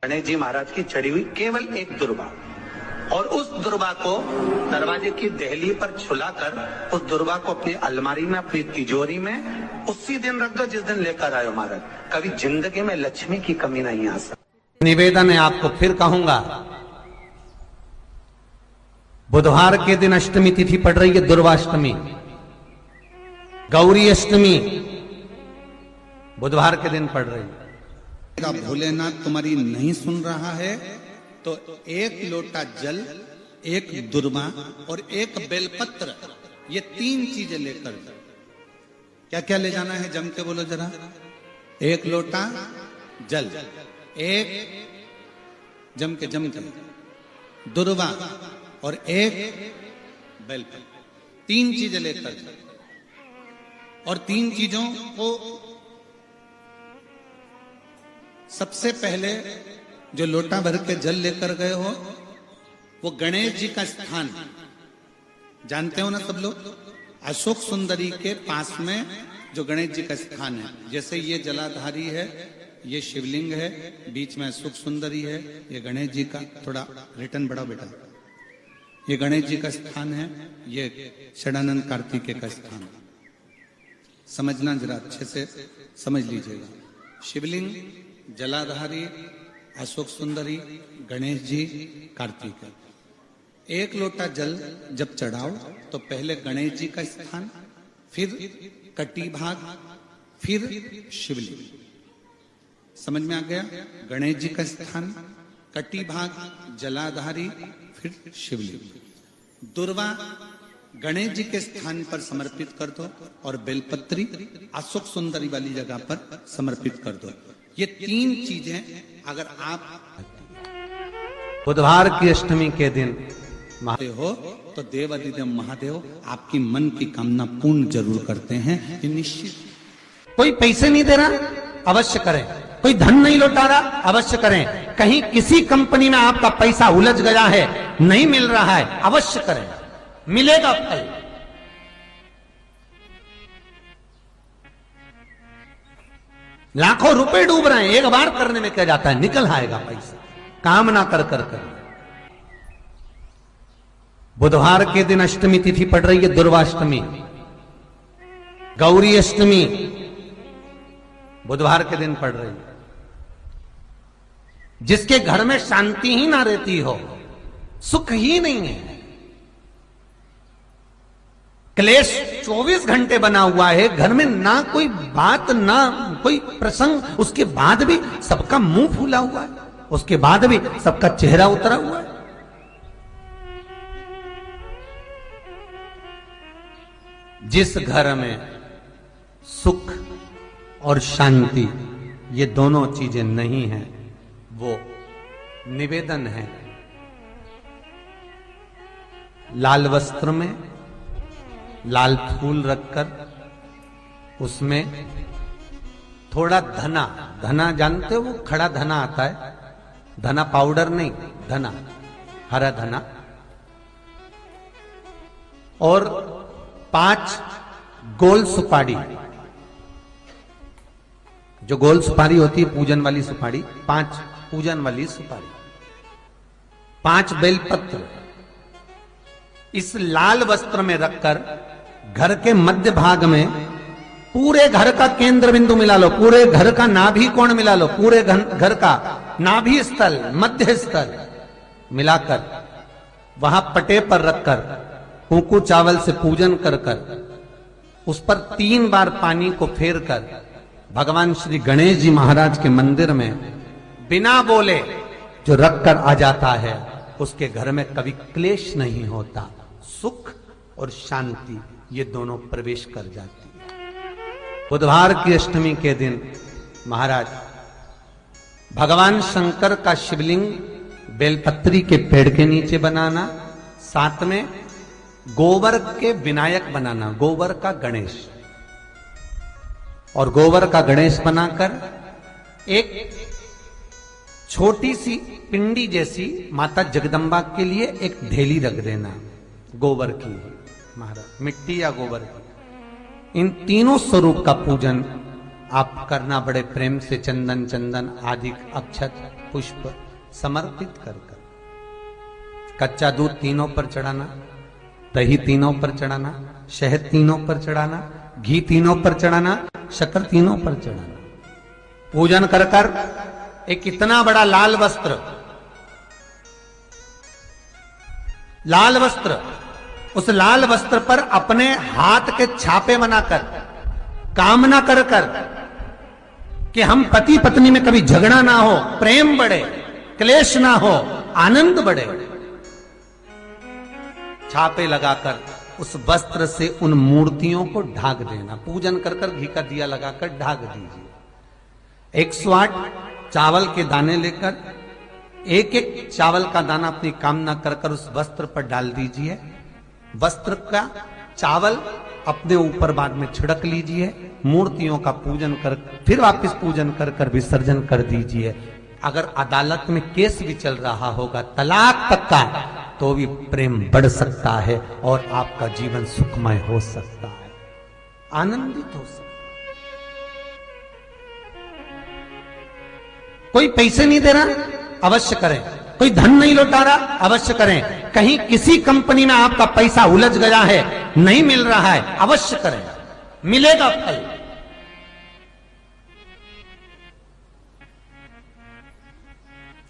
गणेश जी महाराज की चढ़ी हुई केवल एक दुर्वा, और उस दुर्वा को दरवाजे की देहली पर छुलाकर उस दुर्वा को अपनी अलमारी में, अपनी तिजोरी में उसी दिन रख दो जिस दिन लेकर आयो महाराज। कभी जिंदगी में लक्ष्मी की कमी नहीं आ सकती। निवेदन है आपको, फिर कहूंगा, बुधवार के दिन अष्टमी तिथि पड़ रही है, दुर्वाष्टमी, गौरी अष्टमी बुधवार के दिन पड़ रही है। भोलेनाथ तुम्हारी नहीं सुन रहा है तो एक लोटा जल, एक दुर्वा और एक बेलपत्र, ये 3 चीजें लेकर, क्या क्या ले जाना है जम के बोलो जरा। एक लोटा जल, एक जम के दुर्वा और एक बेलपत्र, 3 चीजें लेकर, और 3 चीजों को सबसे पहले जो लोटा भर के जल लेकर गए हो वो गणेश जी का स्थान जानते हो ना सब लोग, अशोक सुंदरी के पास में जो गणेश जी का स्थान है, जैसे ये जलाधारी है, ये शिवलिंग है, बीच में अशोक सुंदरी है, ये गणेश जी का, थोड़ा रिटर्न बढ़ाओ बेटा, ये गणेश जी का स्थान है, ये षडानंद कार्तिकेय का स्थान, समझना जरा अच्छे से समझ लीजिएगा। शिवलिंग, जलाधारी, अशोक सुंदरी, गणेश जी, कार्तिकेय। एक लोटा जल जब चढ़ाओ तो पहले गणेश जी का स्थान, फिर कटी भाग, फिर शिवलिंग। समझ में आ गया? गणेश जी का स्थान, कटी भाग, जलाधारी, फिर शिवलिंग। दुर्वा गणेश जी के स्थान पर समर्पित कर दो और बेलपत्री अशोक सुंदरी वाली जगह पर समर्पित कर दो। ये 3 चीजें अगर आप बुधवार की अष्टमी के दिन हो तो देवाधिदेव महादेव आपकी मन की कामना पूर्ण जरूर करते हैं, ये निश्चित। कोई पैसे नहीं दे रहा, अवश्य करें। कोई धन नहीं लौटा रहा, अवश्य करें। कहीं किसी कंपनी में आपका पैसा उलझ गया है, नहीं मिल रहा है, अवश्य करें, मिलेगा फल। लाखों रुपए डूब रहे हैं, एक बार करने में क्या जाता है, निकल आएगा पैसा, काम ना कर कर कर। बुधवार के दिन अष्टमी तिथि पड़ रही है, दुर्वाष्टमी, गौरी अष्टमी बुधवार के दिन पड़ रही है। जिसके घर में शांति ही ना रहती हो, सुख ही नहीं है, क्लेश 24 घंटे बना हुआ है घर में, ना कोई बात ना कोई प्रसंग, उसके बाद भी सबका मुंह फूला हुआ है, उसके बाद भी सबका चेहरा उतरा हुआ है। जिस घर में सुख और शांति ये दोनों चीजें नहीं हैं, वो निवेदन है लाल वस्त्र में लाल फूल रखकर उसमें थोड़ा धना, धना जानते हो, वो खड़ा धना आता है, धना पाउडर नहीं, धना, हरा धना, और 5 गोल सुपारी, जो गोल सुपारी होती है पूजन वाली सुपारी, 5 पूजन वाली सुपारी, 5 बेलपत्र इस लाल वस्त्र में रखकर घर के मध्य भाग में पूरे घर का केंद्र बिंदु मिला लो, पूरे घर का नाभि कोण मिला लो, पूरे घर का नाभि स्थल, मध्य स्थल मिलाकर वहां पटे पर रखकर कुंकू चावल से पूजन कर कर उस पर 3 बार पानी को फेर कर भगवान श्री गणेश जी महाराज के मंदिर में बिना बोले जो रखकर आ जाता है, उसके घर में कभी क्लेश नहीं होता, सुख और शांति ये दोनों प्रवेश कर जाती है। बुधवार की अष्टमी के दिन महाराज भगवान शंकर का शिवलिंग बेलपत्री के पेड़ के नीचे बनाना, साथ में गोबर के विनायक बनाना, गोबर का गणेश, और गोबर का गणेश बनाकर एक छोटी सी पिंडी जैसी माता जगदम्बा के लिए एक ढेली रख देना, गोबर की महाराज, मिट्टी या गोबर की। इन तीनों स्वरूप का पूजन आप करना बड़े प्रेम से, चंदन चंदन आदि अक्षत पुष्प समर्पित कर कर, कच्चा दूध तीनों पर चढ़ाना, दही तीनों पर चढ़ाना, शहद तीनों पर चढ़ाना, घी तीनों पर चढ़ाना, शक्कर तीनों पर चढ़ाना। पूजन कर कर एक इतना बड़ा लाल वस्त्र, लाल वस्त्र, उस लाल वस्त्र पर अपने हाथ के छापे बनाकर कामना कर कर कि हम पति पत्नी में कभी झगड़ा ना हो, प्रेम बढ़े, क्लेश ना हो, आनंद बढ़े, छापे लगाकर उस वस्त्र से उन मूर्तियों को ढाक देना। पूजन कर कर घी का दिया लगाकर ढाक दीजिए। 108 चावल के दाने लेकर एक एक चावल का दाना अपनी कामना कर कर उस वस्त्र पर डाल दीजिए। वस्त्र का चावल अपने ऊपर बाद में छिड़क लीजिए। मूर्तियों का पूजन कर फिर वापस पूजन कर कर विसर्जन कर दीजिए। अगर अदालत में केस भी चल रहा होगा तलाक तक का, तो भी प्रेम बढ़ सकता है और आपका जीवन सुखमय हो सकता है, आनंदित हो सकता है। कोई पैसे नहीं दे रहा, अवश्य करें। कोई धन नहीं लौटा रहा, अवश्य करें। कहीं किसी कंपनी में आपका पैसा उलझ गया है, नहीं मिल रहा है, अवश्य करें, मिलेगा फल।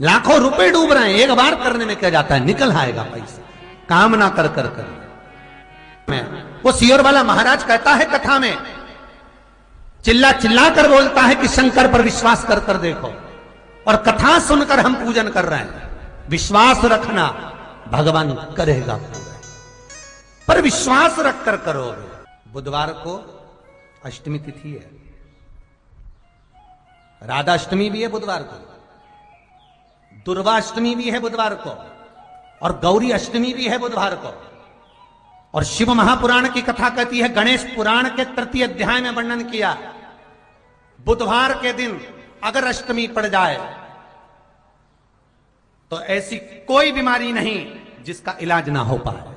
लाखों रुपए डूब रहे हैं, एक बार करने में क्या जाता है, निकल आएगा पैसा। कामना कर कर कर वो सियोर वाला महाराज कहता है कथा में, चिल्ला चिल्ला कर बोलता है कि शंकर पर विश्वास कर कर देखो, और कथा सुनकर हम पूजन कर रहे हैं। विश्वास रखना, भगवान करेगा पूरा, पर विश्वास रख कर करोगे। बुधवार को अष्टमी तिथि है, राधाष्टमी भी है बुधवार को, दुर्वाष्टमी भी है बुधवार को, और गौरी अष्टमी भी है बुधवार को। और शिव महापुराण की कथा कहती है, गणेश पुराण के 3 अध्याय में वर्णन किया, बुधवार के दिन अगर अष्टमी पड़ जाए तो ऐसी कोई बीमारी नहीं जिसका इलाज ना हो पाए।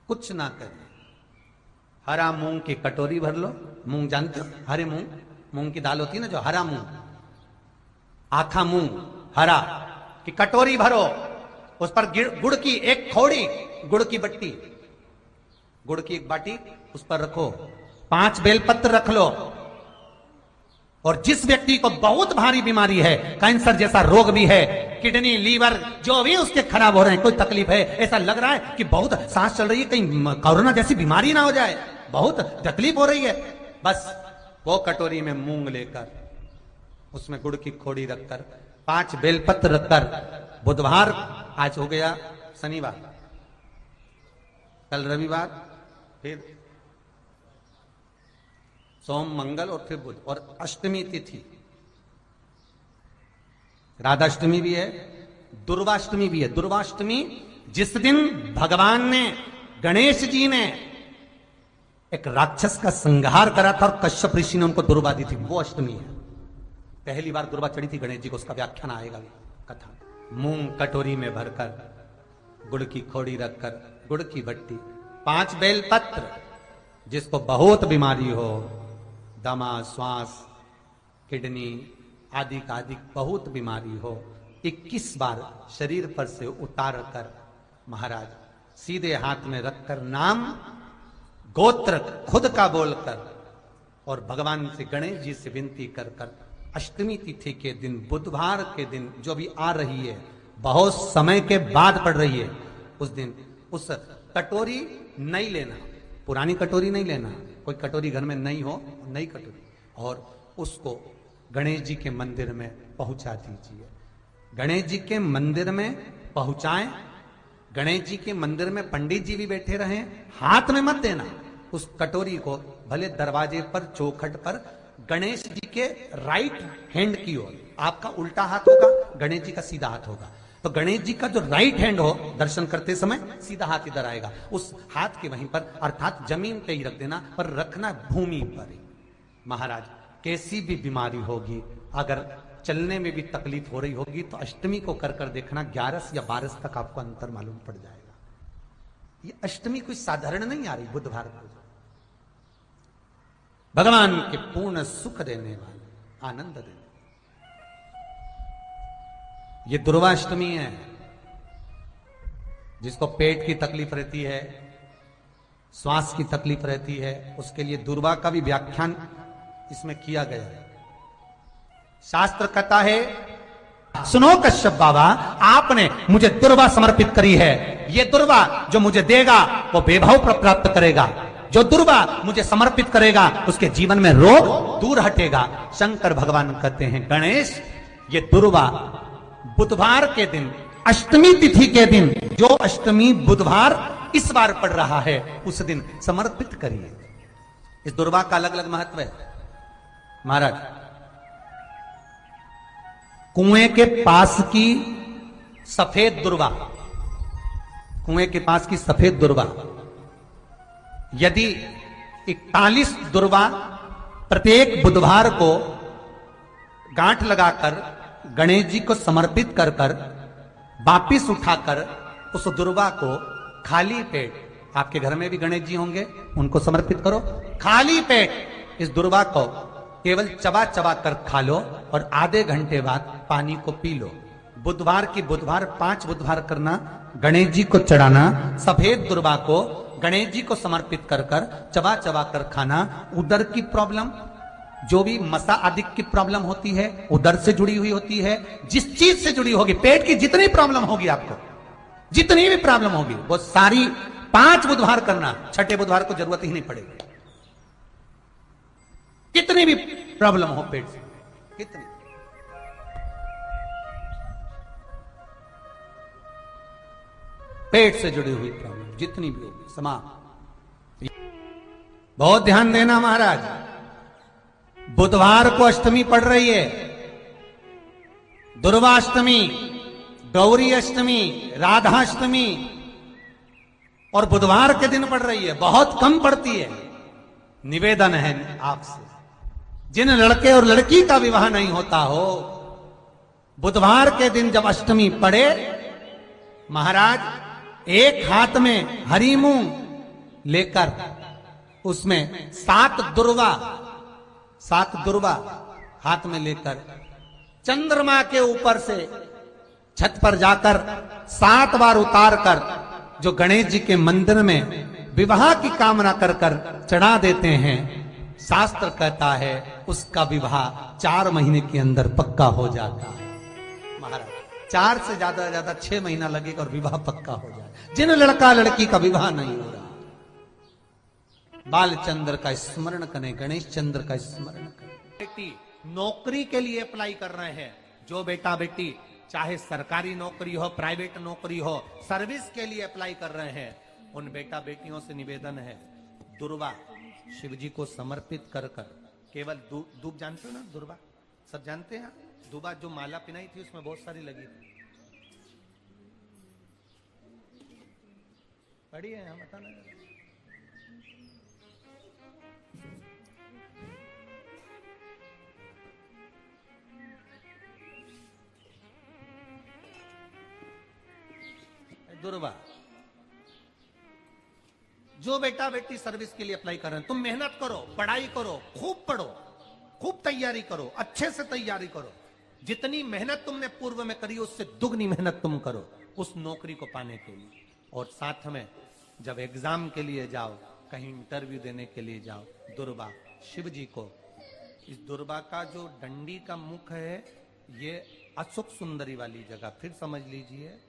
कुछ ना करें, हरा मूंग की कटोरी भर लो। मूंग जानते हो, हरे मूंग, मूंग की दाल होती है ना जो, हरा मूंग, आखा मूंग हरा की कटोरी भरो, उस पर गुड़ की एक थोड़ी, गुड़ की बट्टी, गुड़ की एक बाटी उस पर रखो, 5 बेलपत्र रख लो। और जिस व्यक्ति को बहुत भारी बीमारी है, कैंसर जैसा रोग भी है, किडनी, लीवर जो भी उसके खराब हो रहे हैं, कोई तकलीफ है, ऐसा लग रहा है कि बहुत सांस चल रही है, कहीं कोरोना जैसी बीमारी ना हो जाए, बहुत तकलीफ हो रही है, बस वो कटोरी में मूंग लेकर उसमें गुड़ की खोड़ी रखकर 5 बेलपत्र रखकर, बुधवार आज हो गया शनिवार, कल रविवार, फिर सोम मंगल और फिर बुध, और अष्टमी तिथि, राधाष्टमी भी है, दुर्वाष्टमी भी है। दुर्वाष्टमी जिस दिन भगवान ने, गणेश जी ने एक राक्षस का संहार करा था और कश्यप ऋषि ने उनको दुर्वा दी थी, वो अष्टमी है। पहली बार दुर्वा चढ़ी थी गणेश जी को, उसका व्याख्यान आएगा कथा। मूंग कटोरी में भरकर, गुड़ की खोड़ी रखकर, गुड़ की भट्टी, 5 बेलपत्र, जिसको बहुत बीमारी हो, दमा, श्वास, किडनी आदि का आदि बहुत बीमारी हो, 21 बार शरीर पर से उतार कर महाराज सीधे हाथ में रखकर नाम गोत्र खुद का बोलकर और भगवान से, गणेश जी से विनती कर कर अष्टमी तिथि के दिन, बुधवार के दिन जो भी आ रही है, बहुत समय के बाद पड़ रही है, उस दिन उस कटोरी नहीं लेना, पुरानी कटोरी नहीं लेना, कोई कटोरी घर में नहीं हो, नई कटोरी, और उसको गणेश जी के मंदिर में पहुंचा दीजिए। गणेश जी के मंदिर में पहुंचाएं, गणेश जी के मंदिर में पंडित जी भी बैठे रहें, हाथ में मत देना उस कटोरी को, भले दरवाजे पर, चौखट पर, गणेश जी के राइट हैंड की ओर, आपका उल्टा हाथ होगा, गणेश जी का सीधा हाथ होगा, तो गणेश जी का जो राइट हैंड हो, दर्शन करते समय सीधा हाथ इधर आएगा, उस हाथ के वहीं पर, अर्थात जमीन पे ही रख देना, पर रखना भूमि पर ही। महाराज कैसी भी बीमारी होगी, अगर चलने में भी तकलीफ हो रही होगी, तो अष्टमी को कर कर देखना, 11 या 12 तक आपको अंतर मालूम पड़ जाएगा। ये अष्टमी कोई साधारण नहीं आ रही, बुधवार को भगवान के पूर्ण सुख देने वाले, आनंद देने। ये दुर्वाष्टमी है। जिसको पेट की तकलीफ रहती है, श्वास की तकलीफ रहती है, उसके लिए दुर्वा का भी व्याख्यान इसमें किया गया है। शास्त्र कहता है, सुनो कश्यप बाबा, आपने मुझे दुर्वा समर्पित करी है। ये दुर्वा जो मुझे देगा वो वैभव प्राप्त करेगा। जो दुर्वा मुझे समर्पित करेगा उसके जीवन में रोग दूर हटेगा। शंकर भगवान कहते हैं, गणेश, ये दुर्वा बुधवार के दिन, अष्टमी तिथि के दिन, जो अष्टमी बुधवार इस बार पड़ रहा है, उस दिन समर्पित करिए। इस दुर्वा का अलग अलग महत्व है महाराज। कुएं के पास की सफेद दुर्वा, कुएं के पास की सफेद दुर्वा, यदि 41 दुर्वा प्रत्येक बुधवार को गांठ लगाकर गणेश जी को समर्पित कर कर वापिस उठाकर उस दुर्वा को खाली पेट, आपके घर में भी गणेश जी होंगे, उनको समर्पित करो। खाली पेट इस दुर्वा को केवल चबा चबा कर खा लो और आधे घंटे बाद पानी को पी लो। बुधवार की बुधवार 5 बुधवार करना, गणेश जी को चढ़ाना, सफेद दुर्वा को गणेश जी को समर्पित कर कर चबा चबा कर खाना। उदर की प्रॉब्लम, जो भी मसा आदि की प्रॉब्लम होती है, उदर से जुड़ी हुई होती है, जिस चीज से जुड़ी होगी, पेट की जितनी प्रॉब्लम होगी, आपको जितनी भी प्रॉब्लम होगी, वो सारी 5 बुधवार करना। 6ठे बुधवार को जरूरत ही नहीं पड़ेगी। कितनी भी प्रॉब्लम हो पेट से, कितनी, पेट से जुड़ी हुई प्रॉब्लम जितनी भी होगी, समाप्त। बहुत ध्यान देना महाराज, बुधवार को अष्टमी पड़ रही है, दुर्वाष्टमी, गौरी अष्टमी, राधाष्टमी, और बुधवार के दिन पड़ रही है। बहुत कम पड़ती है। निवेदन है आपसे, जिन लड़के और लड़की का विवाह नहीं होता हो, बुधवार के दिन जब अष्टमी पड़े, महाराज एक हाथ में हरी मूंग लेकर उसमें 7 दुर्वा हाथ में लेकर चंद्रमा के ऊपर से छत पर जाकर 7 बार उतार कर जो गणेश जी के मंदिर में विवाह की कामना कर कर चढ़ा देते हैं, शास्त्र कहता है उसका विवाह 4 महीने के अंदर पक्का हो जाता है। महाराज 4 से ज्यादा 6 महीना लगेगा और विवाह पक्का हो जाए। जिन लड़का लड़की का विवाह नहीं हो रहा, बालचंद्र का स्मरण करें, गणेश चंद्र का स्मरण करें। बेटी नौकरी के लिए अप्लाई कर रहे हैं, जो बेटा बेटी चाहे सरकारी नौकरी हो, प्राइवेट नौकरी हो, सर्विस के लिए अप्लाई कर रहे हैं, उन बेटा बेटियों से निवेदन है, दुर्वा शिव जी को समर्पित कर कर, केवल दूब जानते हो ना, दुर्वा सब जानते हैं। दुर्वा जो माला पिनाई थी उसमें बहुत सारी लगी थी, पढ़ी है, हम बताना। दुर्वा, जो बेटा बेटी सर्विस के लिए अप्लाई कर रहे हैं, तुम मेहनत करो, पढ़ाई करो, खूब पढ़ो, खूब तैयारी करो, अच्छे से तैयारी करो। जितनी मेहनत तुमने पूर्व में करी उससे दुगनी मेहनत तुम करो उस नौकरी को पाने के लिए। और साथ में जब एग्जाम के लिए जाओ, कहीं इंटरव्यू देने के लिए जाओ, दुर्वा शिव जी को, इस दुर्वा का जो डंडी का मुख है, ये अशोक सुंदरी वाली जगह, फिर समझ लीजिए,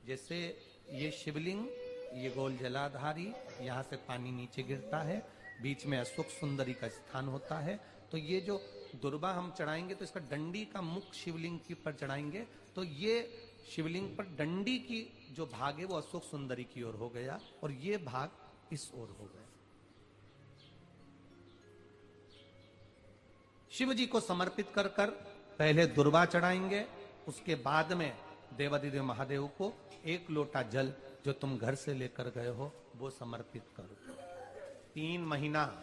जैसे ये शिवलिंग, ये गोल जलाधारी, यहां से पानी नीचे गिरता है, बीच में अशोक सुंदरी का स्थान होता है। तो ये जो दुर्वा हम चढ़ाएंगे तो इसका डंडी का मुख शिवलिंग के पर चढ़ाएंगे, तो ये शिवलिंग पर डंडी की जो भाग है वो अशोक सुंदरी की ओर हो गया और ये भाग इस ओर हो गया। शिव जी को समर्पित कर कर पहले दुर्वा चढ़ाएंगे, उसके बाद में देवादिदेव महादेव को 1 लोटा जल जो तुम घर से लेकर गए हो वो समर्पित करो। 3 महीना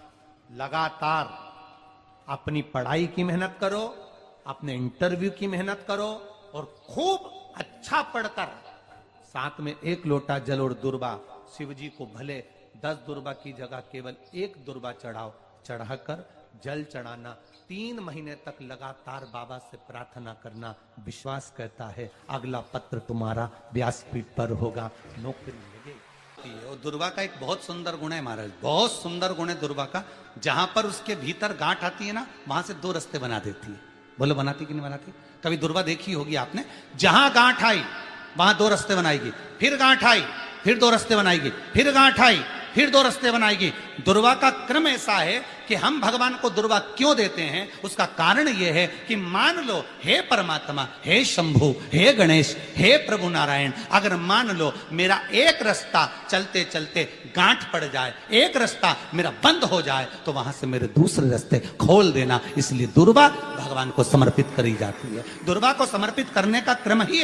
लगातार अपनी पढ़ाई की मेहनत करो, अपने इंटरव्यू की मेहनत करो और खूब अच्छा पढ़कर साथ में 1 लोटा जल और दुर्वा, शिव जी को भले 10 दुर्वा की जगह केवल 1 दुर्वा चढ़ाओ, चढ़ाकर जल चढ़ाना, 3 महीने तक लगातार बाबा से प्रार्थना करना। विश्वास कहता है अगला पत्र तुम्हारा व्यासपीठ पर होगा, नौकरी मिलेगी। और दुर्वा का एक बहुत सुंदर गुण है महाराज, बहुत सुंदर गुण है दुर्वा का। जहां पर उसके भीतर गांठ आती है ना, वहां से 2 रास्ते बना देती है। बोलो बनाती कि नहीं बनाती? कभी दुर्वा देखी होगी आपने। जहां गांठ आई वहां 2 रास्ते बनाएगी, फिर गांठ आई फिर 2 रास्ते बनाएगी, फिर गांठ आई फिर 2 रास्ते बनाएगी। दुर्वा का क्रम ऐसा है कि हम भगवान को दुर्वा क्यों देते हैं, उसका कारण यह है कि मान लो हे परमात्मा, हे शंभु, हे गणेश, हे प्रभु नारायण, अगर मान लो मेरा एक रास्ता चलते चलते गांठ पड़ जाए, एक रास्ता मेरा बंद हो जाए, तो वहां से मेरे दूसरे रास्ते खोल देना। इसलिए दुर्वा भगवान को समर्पित करी जाती है। दुर्वा को समर्पित करने का क्रम ही